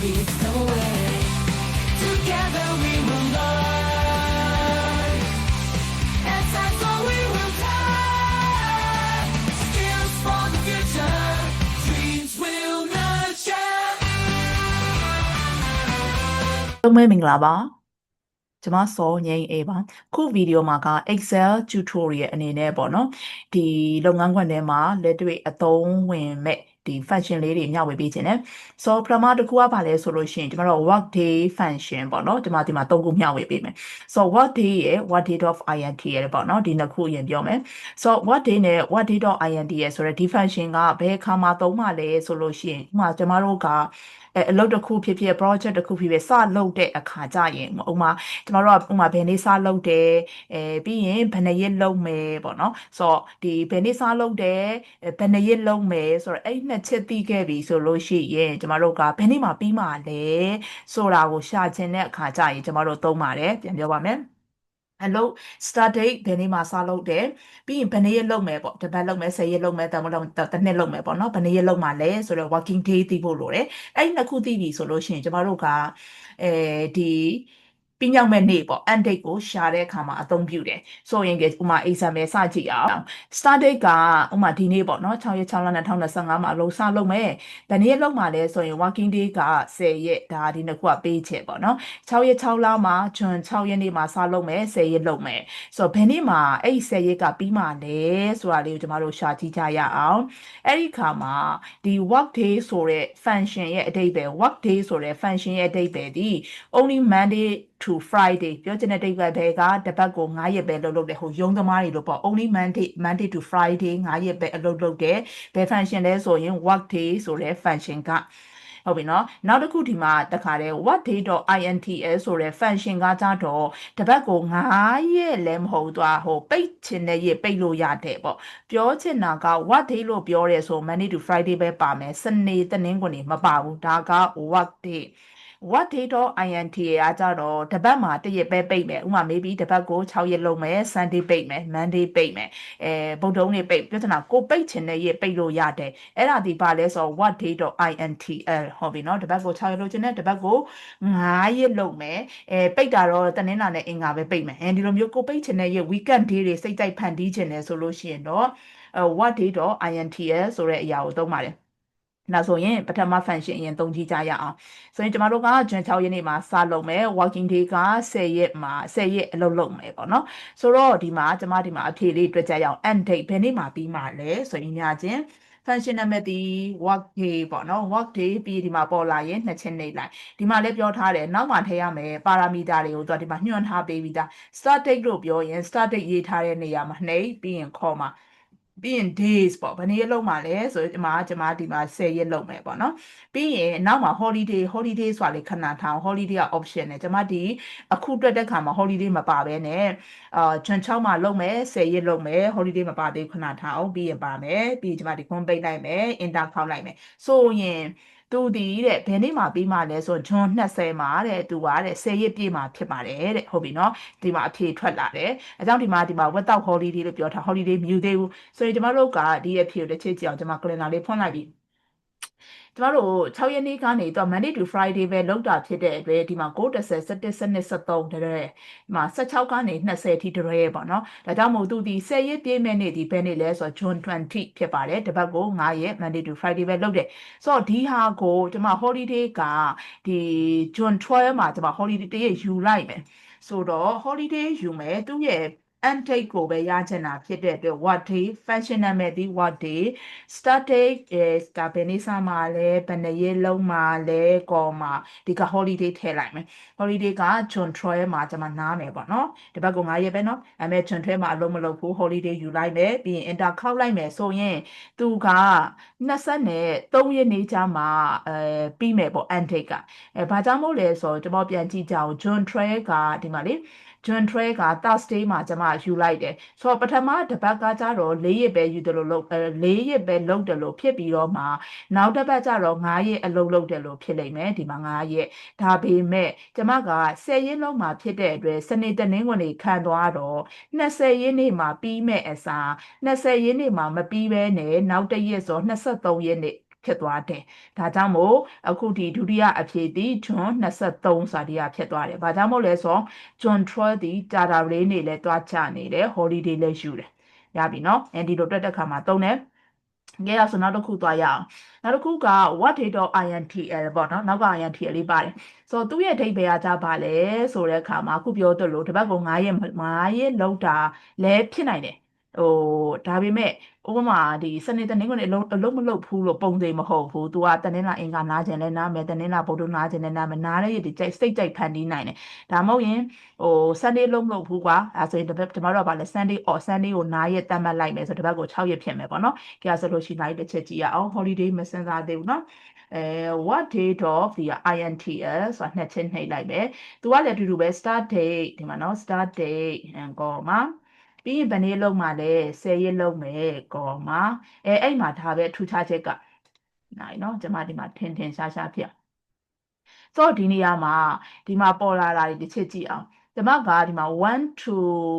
be no way. Together we will learn. And time so we will turn. Skills for the future. Dreams will nurture. လုံးမဲမင်္ဂလာပါကျွန်မစောငိမ့်အေးပါခုဗီဒီယိုမှာက Excel tutorial အနေနဲ့ပေါ့နော်ဒီလုပ်ငန်းခွင်ထဲမှာလက်တွေ့အသုံးဝင်မဲ့ဒီ function လေးတွေမျှဝေပေးခြင်းနဲ့ so ပထမတစ်ခုကဘာလဲဆိုလို့ရှိရင်ကျွန်တော်တို့ workday function ပေါ့နော်ဒီမှာ3ခုမျှဝေပေးမယ် so workday ရဲ့ workday.int ရဲ့ပေါ့နော်ဒီနှစ်ခုအရင်ပြောမယ် so workday နဲ့ workday.int ရဲ့ဆိုတော့ဒီ function ကဘယ်အခါမှာသုံးမှာလဲဆိုလို့ရှိရင်ဥပမာကျွန်တော်တို့ကအလုပ်တစ်ခုဖြစ်ဖြစ် project တစ်ခုဖြစ်ဖြစ်စလုပ်တဲ့အခါကြရင်ဥပမာကျွန်တော်တို့ကဥပမာဘယ်နေ့စလုပ်တယ်ပြီးရင်ဘယ်နှစ်ရက်လုပ်မယ်ပေါ့နော်ဆိုတော့ဒီဘယ်နေ့စလုပ်တယ်ဘယ်နှစ်ရက်လုပ်မယ်ဆိုတော့အဲ့နှစ်ချက်သိခဲ့ပြီဆိုလို့ရှိရင်ကျွန်တော်တို့ကဘယ်နေ့မှပြီးမှလဲဆိုတာကိုရှာချင်တဲ့အခါကြရင်ကျွန်တော်တို့သုံးပါတယ်ပြန်ပြောပါမယ်အလုပ် start date ဘယ်နေ့မှာစလုပ်တယ်ပြီးရင်ဘယ်နေ့ရက်လုပ်မယ်ပေါ့တစ်ပတ်လုပ်မယ်10ရက်လုပ်မယ်တစ်နှစ်လုပ်မယ်ပေါ့နော်ဘယ်နေ့ရက်လုပ်မှာလဲဆိုတော့ working day သိဖို့လိုတယ်အဲ့ဒီနှစ်ခုသိပြီဆိုလို့ရှိရင်ကျမတို့ကဒီပြီးမြောက်မဲ့နေ့ပေါ့ end date ကိုရှာတဲ့အခါမှာအသုံးပြုတယ်ဆိုရင်ဥမာ example စကြည့်အောင် start date ကဥမာဒီနေ့ပေါ့နော်6ရက်6လ2025မှာအလုပ်စလုပ်မယ်ဘယ်နေ့ရက်လုပ်မှာလဲဆိုရင် working day က10ရက်ဒါဒီနှစ်ခုကပေးချက်ပေါ့နော်6ရက်6လမှာဇွန်6ရက်နေ့မှာစလုပ်မယ်10ရက်လုပ်မယ်ဆိုတော့ဘယ်နေ့မှာအဲ့ဒီ10ရက်ကပြီးမှလဲဆိုတာလေးကိုကျမတို့ရှာကြည့်ကြရအောင်အဲ့ဒီခါမှာဒီ work day ဆိုတဲ့ function ရဲ့အဓိပ္ပာယ် work day ဆိုတဲ့ function ရဲ့အဓိပ္ပာယ်ဒီ only Monday to Friday ပြောချင်တဲ့အဓိပ္ပာယ်တွေကတစ်ပတ်ကို9ရက်ပဲလုပ်တယ်ဟိုရုံးသမားတွေလို့ပေါ့ only Monday to Friday 9ရက်ပဲအလုပ်လုပ်တယ်ဘယ် function လဲဆိုရင် work day ဆိုတဲ့ function ကဟုတ်ပြီနော်နောက်တစ်ခုဒီမှာတခါတည်း workday.intl ဆိုတဲ့ function ကကြတော့တစ်ပတ်ကို9ရက်လည်းမဟုတ်သွားဟိုပိတ်ချင်တဲ့ရက်ပိတ်လို့ရတယ်ပေါ့ပြောချင်တာက workday လို့ပြောရဲဆို Monday to Friday ပဲပါမယ်စနေတနင်္ဂနွေမပါဘူးဒါက workday workday.int ကကြတော့တစ်ပတ်မှာတစ်ရက်ပဲပိတ်မယ်ဥပမာ maybe တစ်ပတ်ကို6ရက်လုပ်မယ် Sunday ပိတ်မယ် Monday ပိတ်မယ်ဗုဒ္ဓဟူးနေ့ပိတ်ပြောချင်တာကိုပိတ်ချင်တဲ့ရက်ပိတ်လို့ရတယ်အဲ့ဒါဒီပါလဲဆိုတော့ workday.intl ဟုတ်ပြီနော်တစ်ပတ်ကို6ရက်လုပ်ချင်တဲ့တစ်ပတ်ကို9ရက်လုပ်မယ်ပိတ်တာတော့တနင်္လာနဲ့အင်္ဂါပဲပိတ်မယ်ဒီလိုမျိုးကိုပိတ်ချင်တဲ့ရက် weekend day တွေစိတ်ကြိုက်ဖန်တီးချင်တယ်ဆိုလို့ရှိရင်တော့ workday.intl ဆိုတဲ့အရာကိုသုံးပါတယ်နောက်ဆိုရင်ပထမ function အရင်သုံးကြည့်ကြရအောင်ဆိုရင်ကျမတို့ကဇွန်6ရက်နေ့မှာစလုပ်မယ် working day က10ရက်မှာ10ရက်အလုပ်လုပ်မယ်ပေါ့နော်ဆိုတော့ဒီမှာကျမဒီမှာအဖြေလေးတွေ့ကြရအောင် end date ဘယ်နေ့မှာပြီးမှာလဲဆိုရင်ညာချင်း function နံပါတ်ဒီ work day ပေါ့နော် work day ပြီးဒီမှာပေါ်လာရင်နှစ်ချင်းနှိပ်လိုက်ဒီမှာလည်းပြောထားတယ်နောက်မှထည့်ရမယ်ပါရာမီတာတွေကိုသူကဒီမှာညွှန်ထားပေးပြီးသား start date လို့ပြောရင် start date ရေးထားတဲ့နေရာမှာနှိပ်ပြီးရင်ခေါ်မှာပြီးရင် days ပေါ့ဘယ်နေ့ရက်လုံးမှာလဲဆိုရင်ဒီမှာဒီမှာ10ရက်လုံးမယ်ပေါ့နော်ပြီးရင်နောက်မှာ holiday ဆိုတာလေးခဏထား holiday က option နဲ့ကျွန်မဒီအခုတွေ့တဲ့ခါမှာ holiday မပါဘဲနဲ့ဂျွန်6မှာလုံးမယ်10ရက်လုံးမယ် holiday မပါသေးခဏထားအောင်ပြီးရင်ပါမယ်ပြီးကျွန်မဒီခွန်ပိတ်လိုက်မယ် enter ခေါက်လိုက်မယ်ဆိုရင်သူဒီတဲ့ဘယ်နေ့မှာပြီးမှလဲဆိုဂျွန်20မှာတဲ့သူကတဲ့10ရက်ပြည့်မှာဖြစ်ပါတယ်တဲ့ဟုတ်ပြီနော်ဒီမှာအဖြေထွက်လာတယ်အဲကြောင့်ဒီမှာ without holiday လို့ပြောထား holiday မယူသေးဘူးဆိုရင်ကျမတို့ကဒီအဖြေကိုတစ်ချက်ကြည့်အောင်ကျမ calendar လေးဖွင့်လိုက်ပြီကျမတို့6ရက်နေ့ကနေတော့ Monday to Friday ပဲလောက်တာဖြစ်တဲ့အတွက်ဒီမှာ9 10 11 12 13တရဲဒီမှာ16ကနေ20အထိတရဲပေါ့နော်ဒါကြောင့်မို့သူဒီ10ရက်ပြည့်မဲ့နေ့ဒီဘယ်နေ့လဲဆိုတော့ June 20ဖြစ်ပါတယ်တပတ်ကို9ရက် Monday to Friday ပဲလောက်တယ်ဆိုတော့ဒီဟာကိုကျမ holiday ကဒီ June 12မှာကျမ holiday တရက်ယူလိုက်မယ်ဆိုတော့ holiday ယူမယ်သူရဲ့end date ကိုပဲရချင်တာဖြစ်တဲ့အတွက် what day function နာမည်ဒီ what day start date is ကဘယ်နေ့စမှာလဲဘယ်နှစ်ရက်လုံးမှာလဲကောမှာဒီက holiday ထည့်လိုက်မယ် holiday က June 12မှာကျွန်မနားမယ်ပေါ့နော်ဒီဘက်က9ရက်ပဲနော်အဲမဲ့ June 12မှာအလုံးမလုပ်ဘူး holiday ယူလိုက်မယ်ပြီးရင် enter ခောက်လိုက်မယ်ဆိုရင်သူက23ရက်နေ့ကျမှပြီးမယ်ပေါ့ end date ကဘာကြောင့်မို့လဲဆိုတော့ကျွန်တော်ပြန်ကြည့်ကြအောင် June 12ကဒီမှာလေJune 12က Thursday မှာကျွန်မယူလိုက်တယ်ဆိုတော့ပထမတစ်ပတ်ကကြတော့4ရက်ပဲယူတယ်လို့4ရက်ပဲလုပ်တယ်လို့ဖြစ်ပြီးတော့မှနောက်တစ်ပတ်ကျတော့9ရက်အလုပ်လုပ်တယ်လို့ဖြစ်လိမ့်မယ်ဒီမှာ9ရက်ဒါပေမဲ့ကျွန်မက10ရက်လုံးမှာဖြစ်တဲ့အတွက်စနေတနင်္ဂနွေခံသွားတော့20ရက်နေ့မှာပြီးမဲ့အစား20ရက်နေ့မှာမပြီးဘဲနဲ့နောက်တစ်ရက်ဆို23ရက်နေ့ ဖြစ်သွားတယ်ဒါကြောင့်မို့အခုဒီဒုတိယအဖြစ်ဒီဂျွန်23စာဒီကဖြစ်သွားတယ်ဘာကြောင့်မို့လဲဆိုဂျွန်12ဒီကြာတာလေးနေလဲတွားချနေတယ် holiday လေးယူတယ်ရပြီနော်အဲဒီလိုတွက်တဲ့ခါမှာသုံးတယ်ငယ်ရဆိုနောက်တစ်ခုသွားရအောင်နောက်တစ်ခုက what date of INTL ပေါ့နော်နောက်က INTL လေးပါတယ်ဆိုတော့သူ့ရဲ့အဓိပ္ပာယ်ကကြပါလဲဆိုတဲ့အခါမှာအခုပြောသလိုတစ်ပတ်ကို9ရက်လောက်တာလဲဖြစ်နိုင်တယ်ဒါပေမဲ့ဥပမာဒီစနေတနင်္ဂနွေအလုံးမလုပ်ဘူးလို့ပုံစံမဟုတ်ဘူး။ तू ကတနင်္လာအင်္ဂါနားကျင်လဲနားမယ်တနင်္လာဗုဒ္ဓနားကျင်လဲနားမယ်နားတဲ့ရည်ဒီစိတ်ကြိုက်ဖန်တီးနိုင်တယ်။ဒါမှမဟုတ်ရင်Sunday လုံးမလုပ်ဘူးကွာ။အဲဆိုရင်ကျမတို့ကဗာလဲ Sunday ကိုနားရက်တတ်မှတ်လိုက်မယ်ဆိုတစ်ပတ်ကို6ရက်ဖြစ်မယ်ပေါ့နော်။ကြည့်ရဆိုလို့ရှိရင်လိုက်တစ်ချက်ကြည့်ရအောင် holiday မစဉ်းစားသေးဘူးနော်။what date of ဒီ INTL ဆိုတာနှစ်ချက်နှိပ်လိုက်မယ်။ तू ကလည်းအတူတူပဲ start date ဒီမှာနော် start date ကောမှာပြီးရင်ဘယ်နေ့လုံးမှာလဲ10ရက်လုံးမယ်ကောမှာအဲ့မှာဒါပဲထူးခြားချက်ကနိုင်နော်ကျမဒီမှာထင်ရှားဖြစ်ဆိုတော့ဒီနေရာမှာဒီမှာပေါ်လာတာတွေတစ်ချက်ကြည့်အောင်ကျမကဒီမှာ1 to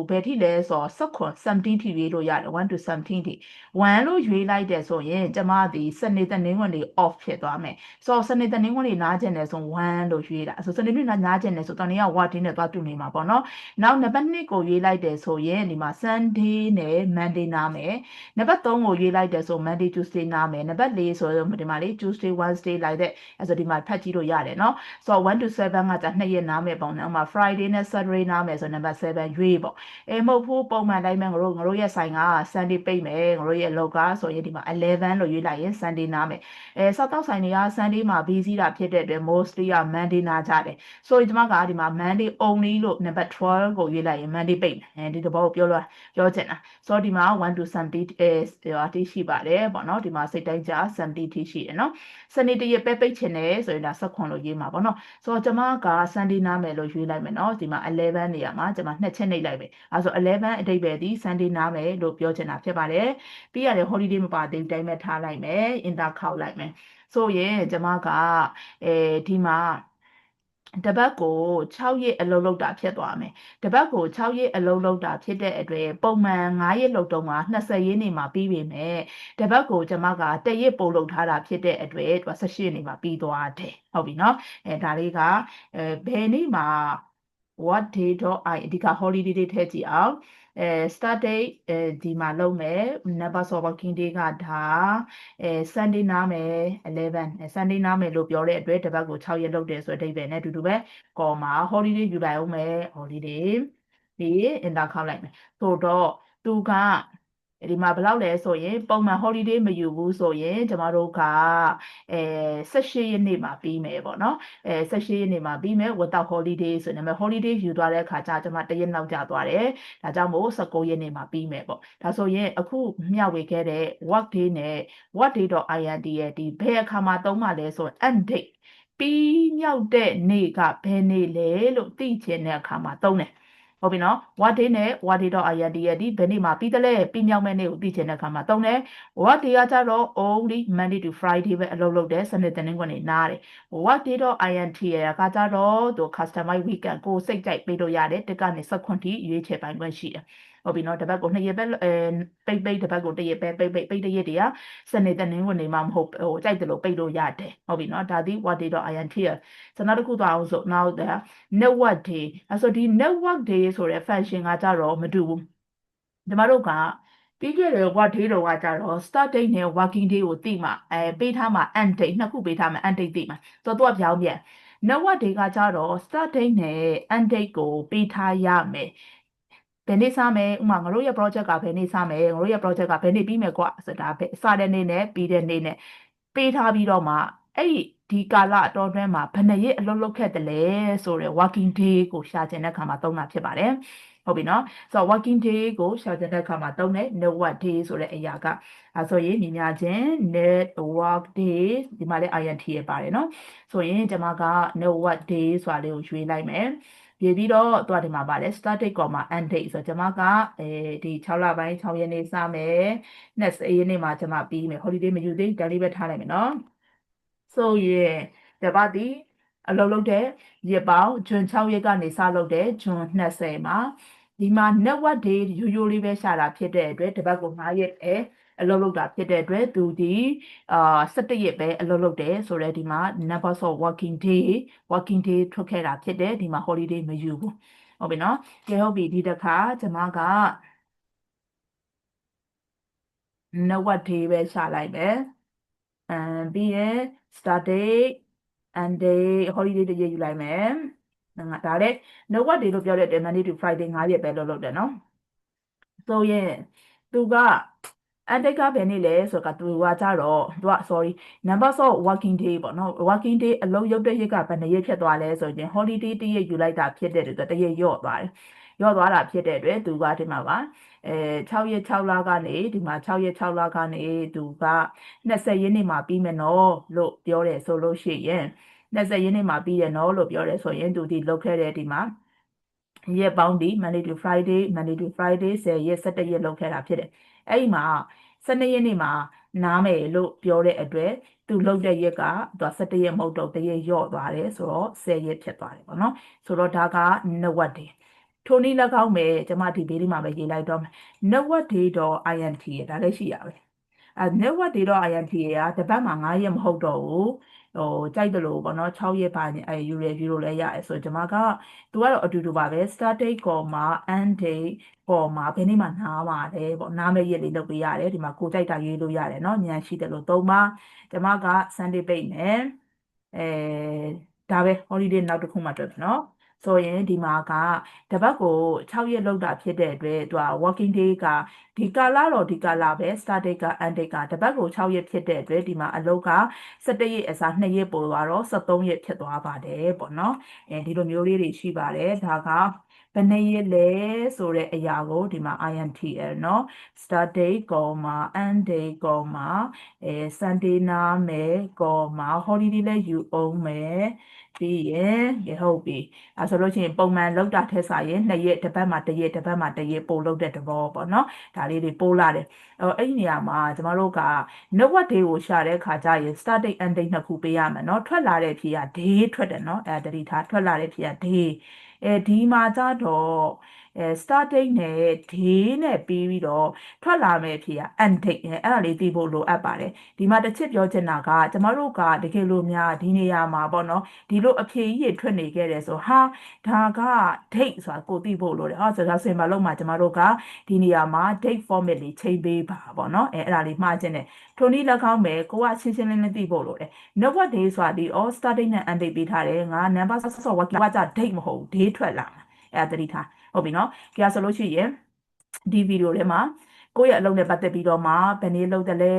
ဘယ်ထိလဲဆိုတော့17ထိရွေးလို့ရတယ်1 to 17ထိ1လို့ရွေးလိုက်တယ်ဆိုရင်ကျမဒီစနေတနင်္ဂနွေ off ဖြစ်သွားမယ်ဆိုတော့စနေတနင်္ဂနွေနားကျင်တယ်ဆို1လို့ရွေးတာဆိုစနေနေ့နားကျင်တယ်ဆိုတနေ့က what day နဲ့သွားတူနေမှာပေါ့နော်နောက်နံပါတ်2ကိုရွေးလိုက်တယ်ဆိုရင်ဒီမှာ Sunday နဲ့ Monday နားမယ်နံပါတ်3ကိုရွေးလိုက်တယ်ဆို Monday Tuesday နားမယ်နံပါတ်4ဆိုတော့ဒီမှာလေ Tuesday Wednesday လိုက်တဲ့အဲဆိုဒီမှာဖတ်ကြည့်လို့ရတယ်နော်ဆိုတော့1 to 7ကကြာ2ရက်နားမယ်ပေါ့နော်ဥပမာ Friday နဲ့ Saturday နားမယ်ဆိုနံပါတ်7ရွေးပေါ့မဟုတ်ဘူးပုံမှန်တိုင်းပဲငါတို့ရဲ့ဆိုင်က Sunday ပိတ်မယ်ငါတို့ရဲ့လောကဆိုရင်ဒီမှာ11လို့ရွေးလိုက်ရင် Sunday နားမယ်စောက်တော့ဆိုင်တွေက Sunday မှာ busy တာဖြစ်တဲ့အတွက် mostly က Monday နားကြတယ်ဆိုရင်ဒီမှာကဒီမှာ Monday only လို့နံပါတ်12ကိုရွေးလိုက်ရင် Monday ပိတ်မယ်ဒီသဘောကိုပြောချင်တာဆိုတော့ဒီမှာ1 to 70တိရှိပါတယ်ပေါ့နော်ဒီမှာစိတ်တိုင်းကြာ70ထိရှိတယ်နော်စနေတရက်ပဲပိတ်ချင်တယ်ဆိုရင်ဒါ16လို့ရေးမှာပေါ့နော်ဆိုတော့ကျမက Sunday နားမယ်လို့ရွေးလိုက်မယ်နော်ဒီမှာ11နေရာမှာကျမနှစ်ချက်နှိပ်လိုက်ပဲအဲဆို11အဓိပ္ပာယ်ဒီ Sunday နားမယ်လို့ပြောချင်တာဖြစ်ပါတယ်ပြီးရတယ် holiday မပါသေးဘူးတိုင်းမဲ့ထားလိုက်မယ် enter ခောက်လိုက်မယ်ဆိုရင်ကျမကဒီမှာတပတ်ကို6ရက်အလုပ်လုပ်တာဖြစ်သွားမယ်တပတ်ကို6ရက်အလုပ်လုပ်တာဖြစ်တဲ့အတွက်ပုံမှန်9ရက်လုပ်တော့မှ20ရက်နေမှာပြီးပြီမယ်တပတ်ကိုကျမက1ရက်ပို့လုပ်ထားတာဖြစ်တဲ့အတွက်သူက18ရက်နေမှာပြီးသွားတယ်ဟုတ်ပြီနော်ဒါလေးကဘယ်နေ့မှာ what day တော့ I ဒီက holiday တွေထည့်ကြည့်အောင်start date ဒီမှာလုပ်မယ် number of working day ကဒါSunday နားမယ်11 Sunday နားမယ်လို့ပြောတဲ့အတွက်တပတ်ကို6ရက်လုပ်တယ်ဆိုတဲ့အဓိပ္ပာယ်နဲ့အတူတူပဲကောမှာ holiday ယူလိုက်အောင်မယ် holiday ပြီး enter ခောက်လိုက်မယ်ဆိုတော့သူကဒီမှာဘယ်လောက်လဲဆိုရင်ပုံမှန် holiday မယူဘူးဆိုရင်ကျမတို့က18ရက်နေ့မှာပြီးမယ်ပေါ့နော်18ရက်နေ့မှာပြီးမယ် without holiday ဆိုရင် holiday ယူသွားတဲ့အခါကျကျမ1ရက်နောက်ကျသွားတယ်ဒါကြောင့်မို့19ရက်နေ့မှာပြီးမယ်ပေါ့ဒါဆိုရင်အခုမျှဝေခဲ့တဲ့ work day နဲ့ what day တော့ INT ရဲ့ဒီဘယ်အခါမှာသုံးမှလဲဆိုရင် end date ပြီးမြောက်တဲ့နေ့ကဘယ်နေ့လဲလို့သိချင်တဲ့အခါမှာသုံးတယ်ဟုတ်ပြီနော် what day နဲ့ what day တော့ INT ရဲ့ဒီဘယ်နေ့မှာပြီးတယ်လဲပြီးမြောက်မဲ့နေ့ကိုသိချင်တဲ့အခါမှာသုံးတယ် what day ကကြတော့ only Monday to Friday ပဲအလုပ်လုပ်တယ်စနေတနင်္ဂနွေနားတယ် what day တော့ INT ရဲ့ကကြတော့သူ customize weekend ကိုစိတ်ကြိုက်ပေးလို့ရတယ်တစ်ကနေ16ထိရွေးချယ်ပိုင်ခွင့်ရှိတယ်ဟုတ်ပြီနော်တပတ်ကို2ရက်ပဲပိတ်တပတ်ကို1ရက်ပဲပိတ်1ရက်တည်းကစနေတနင်္ဂနွေမှာမဟုတ်ကြိုက်တယ်လို့ပိတ်လို့ရတယ်ဟုတ်ပြီနော်ဒါဒီ what day တော့ INT ရဲ့စနောက်တစ်ခုသွားအောင်ဆို now the network day အဲ့ဆိုဒီ network day ဆိုတဲ့ function ကကြတော့မတူဘူးကျမတို့ကပြီးခဲ့တဲ့ what day တော့ကကြတော့ start date နဲ့ working day ကိုသိမှပေးထားမှ end date နှစ်ခုပေးထားမှ end date သိမှာဆိုတော့သူကပြောင်းပြန် network day ကကြတော့ start date နဲ့ end date ကိုပေးထားရမယ်ဘယ်နေ့စမယ်ဥမာငါတို့ရဲ့ project ကဘယ်နေ့စမယ်ငါတို့ရဲ့ project ကဘယ်နေ့ပြီးမယ်ကွာဆိုတာစတဲ့နေ့နဲ့ပြီးတဲ့နေ့နဲ့ပေးထားပြီးတော့မှအဲ့ဒီကာလအတော်အတွင်းမှာဘယ်နှစ်ရက်အလုပ်လုပ်ခဲ့တယ်လဲဆိုတော့ working day ကိုရှာချင်တဲ့အခါမှာသုံးတာဖြစ်ပါတယ်ဟုတ်ပြီနော်ဆိုတော့ working day ကိုရှာချင်တဲ့အခါမှာသုံးတဲ့ network day ဆိုတဲ့အရာကဆိုရင်ညီများချင်း network day ဒီမှာလည်း INT ရပါတယ်နော်ဆိုရင်ကျွန်မက network day ဆိုတာလေးကိုရွေးလိုက်မယ်ရေးပြီးတော့သူကဒီမှာပါတယ် start date ကောမှာ end date ဆိုတော့ကျွန်မကဒီ6လပိုင်း6ရက်နေ့စမယ်20ရက်နေ့မှာကျွန်မပြီးမယ် holiday မယူသေးဒါလေးပဲထားလိုက်မယ်နော်ဆိုရင်တပတ်ဒီအလုပ်လုပ်တဲ့ရက်ပေါင်းဂျွန်6ရက်ကနေစလုပ်တဲ့ဂျွန်20မှာဒီမှာ network day ရိုးရိုးလေးပဲရှာတာဖြစ်တဲ့အတွက်တပတ်ကို9ရက် အလုပ်လုပ်တာဖြစ်တဲ့အတွက်သူဒီ17ရက်ပဲအလုပ်လုပ်တယ်ဆိုတော့ဒီမှာ number of working day ထွက်ခဲ့တာဖြစ်တယ်ဒီမှာ holiday မယူဘူးဟုတ်ပြီနော်ကဲဟုတ်ပြီဒီတစ်ခါကျွန်မက what day ပဲရှာလိုက်မယ်ပြီးရင် start date and day holiday တရက်ယူလိုက်မယ်ဒါလည်း what day လို့ပြောတဲ့ Monday to Friday 5ရက်ပဲလုပ်တယ်နော်ဆိုရင်သူက and take ကဘယ်နေ့လဲဆိုတော့သူကကြတော့သူက sorry number of working day ပေါ့နော် working day အလုပ်ရုပ်တဲ့ရက်ကဘယ်နှစ်ရက်ဖြစ်သွားလဲဆိုရင် holiday တစ်ရက်ယူလိုက်တာဖြစ်တဲ့အတွက်တစ်ရက်လျော့သွားတယ်လျော့သွားတာဖြစ်တဲ့အတွက်သူကဒီမှာပါ6ရက်6လကနေဒီမှာ6ရက်6လကနေသူက20ရက်နေ့မှာပြီးမယ်နော်လို့ပြောတယ်ဆိုလို့ရှိရင်20ရက်နေ့မှာပြီးရနော်လို့ပြောတယ်ဆိုရင်သူဒီလုပ်ခဲ့တဲ့ဒီမှာရက်ပေါင်းဒီ Monday to Friday 10ရက်17ရက်လုပ်ခဲ့တာဖြစ်တယ်အဲ့ဒီမှာ12ရက်နေ့မှာနားမယ်လို့ပြောတဲ့အတွက်သူလုပ်တဲ့ရက်ကသူ17ရက်မဟုတ်တော့တရက်လျော့သွားတယ်ဆိုတော့10ရက်ဖြစ်သွားတယ်ပေါ့နော်ဆိုတော့ဒါက what day ထိုနည်း၎င်းပဲကျွန်မဒီဘေးလေးမှာပဲရေးလိုက်တော့မယ် what day တော့ int ရဒါလည်းရှိရပဲwhat day တော့ int ရတပတ်မှာ9ရက်မဟုတ်တော့ဘူးကြိုက်တယ်လို့ပေါ့နော်6ရက်ပိုင်းယူရဗီလို့လည်းရတယ်ဆိုတော့ကျွန်မကသူကတော့အတူတူပါပဲ start date end date ဘယ်နေ့မှနားပါတယ်ပေါ့နားမဲ့ရက်လေးလုပ်ပေးရတယ်ဒီမှာကိုကြိုက်တာရေးလို့ရတယ်เนาะညံရှိတယ်လို့သုံးပါကျွန်မက Sunday ပိတ်မယ်ဒါပဲ holiday နောက်တစ်ခုမှတွေ့ပြီเนาะဆိုရင်ဒီမှာကတပတ်ကို6ရက်လောက်တာဖြစ်တဲ့အတွက်သူက working day ကဒီကာလတော့ဒီကာလပဲ start date က end date ကတပတ်ကို6ရက်ဖြစ်တဲ့အတွက်ဒီမှာအလုပ်က17ရက်အစား2ရက်ပို့သွားတော့13ရက်ဖြစ်သွားပါတယ်ပေါ့နော်ဒီလိုမျိုးလေးတွေရှိပါတယ်ဒါကဘယ်နှစ်ရက်လဲဆိုတဲ့အရာကိုဒီမှာ INTL เนาะ start date, end date, Sunday နားမယ် holiday လည်းယူအောင်မယ်ပြီးရင်ဟုတ်ပြီအဲဆိုလို့ရှိရင်ပုံမှန်လောက်တာထက်စာရင်2ရက်တစ်ပတ်မှာ1ရက်တစ်ပတ်မှာ1ရက်ပို့လောက်တဲ့သဘောပေါ့နော်ဒါလေးတွေပို့လာတယ်အဲ့ဒီနေရာမှာကျမတို့က what day ကိုရှာတဲ့ခါကျရင် start date end date နှစ်ခုပေးရမယ်เนาะထွက်လာတဲ့ဖြေက day ထွက်တယ်เนาะတတိထားထွက်လာတဲ့ဖြေက day ဒီမှာကြတော့ start date နဲ့ day နဲ့ပြီးတော့ထွက်လာမယ့်ဖြေက end date အဲ့ဒါလေးသိဖို့လိုအပ်ပါတယ်ဒီမှာတစ်ချက်ပြောချင်တာကကျမတို့ကတကယ်လို့များဒီနေရာမှာပေါ့နော်ဒီလိုအဖြေကြီးထွက်နေခဲ့တယ်ဆိုဟာဒါက date ဆိုတာကိုသိဖို့လိုတယ်ဆိုတော့ဆိုရင်မလို့မှာကျမတို့ကဒီနေရာမှာ date format လေးချိန်ပေးပါပေါ့နော်အဲ့ဒါလေးမှားခြင်းတယ်ထိုနည်း၎င်းပဲကိုကရှင်းရှင်းလင်းလင်းသိဖို့လိုတယ် what day ဆိုတာဒီ all start date နဲ့ end date ပေးထားတယ်ငါ number of working ကကြ date မဟုတ် day ထွက်လာအဲ့ဒါသတိထားဟုတ်ပြီနော်ကြည့်ရဆိုလို့ရှိရင်ဒီဗီဒီယိုထဲမှာကိုယ့်ရဲ့အလုပ်နဲ့ပတ်သက်ပြီးတော့မှဘယ်နည်းလုပ်တယ်လဲ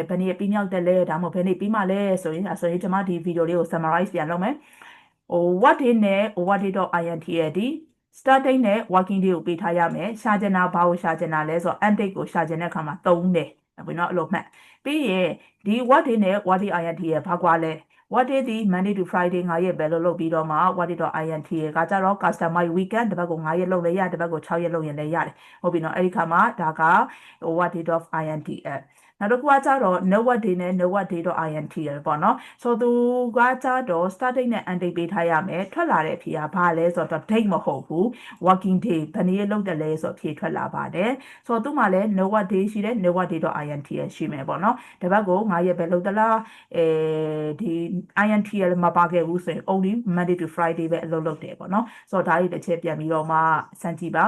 ဘယ်နည်းပြီးမြောက်တယ်လဲဒါမှမဟုတ်ဘယ်နည်းပြီးမှလဲဆိုရင်ကျွန်မဒီဗီဒီယိုလေးကို summarize ပြန်လုပ်မယ်what day နဲ့ what day.int ရဲ့ဒီ start date နဲ့ working day ကိုပေးထားရမယ်ရှာချင်တာဘာကိုရှာချင်တာလဲဆိုတော့ end date ကိုရှာချင်တဲ့အခါမှာသုံးတယ်ဘယ်တော့အလုပ်မှတ်ပြီးရင်ဒီ what day နဲ့ what day.int ရဲ့ဘာကွာလဲwhat day ဒီ Monday to Friday 9ရက်ပဲလုပ်ပြီးတော့မှ what day.int ကကြတော့ customer weekend တပတ်ကို9ရက်လုပ်လဲရတပတ်ကို6ရက်လုပ်ရင်လည်းရတယ်ဟုတ်ပြီနော်အဲ့ဒီခါမှာဒါက what day.int နောက်တစ်ခုကကြတော့ what day နဲ့ what day.int ပေါ့နော်ဆိုသူကကြတော့ start date နဲ့ end date ပေးထားရမယ်ထွက်လာတဲ့အဖြေကဘာလဲဆိုတော့ date မဟုတ်ဘူး working day ဘယ်နည်းလုပ်တယ်လဲဆိုတော့ဖြေထွက်လာပါတယ်ဆိုတော့သူ့မှာလည်း what day ရှိတယ် what day.int ရှိမယ်ပေါ့နော်တပတ်ကို9ရက်ပဲလုပ်သလားဒီ INT ရမပါခဲ့ဘူးဆိုရင် only Monday to Friday ပဲအလုပ်လုပ်တယ်ပေါ့နော်ဆိုတော့ဒါတွေတစ်ချက်ပြန်ပြီးတော့မှစမ်းကြည့်ပါ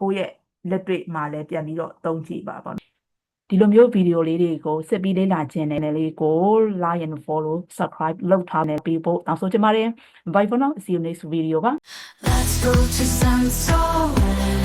ကိုယ့်ရဲ့လက်တွေ့မှာလည်းပြန်ပြီးတော့သုံးကြည့်ပါပေါ့ဒီလိုမျိုးဗီဒီယိုလေးတွေကိုစစ်ပြီးလေ့လာခြင်းနဲ့လေးကို like and follow subscribe လုပ်ထားနေပြီးဖို့တောင်းဆိုချင်ပါတယ် bye for now see you next video ပါ Let's go to Santorin.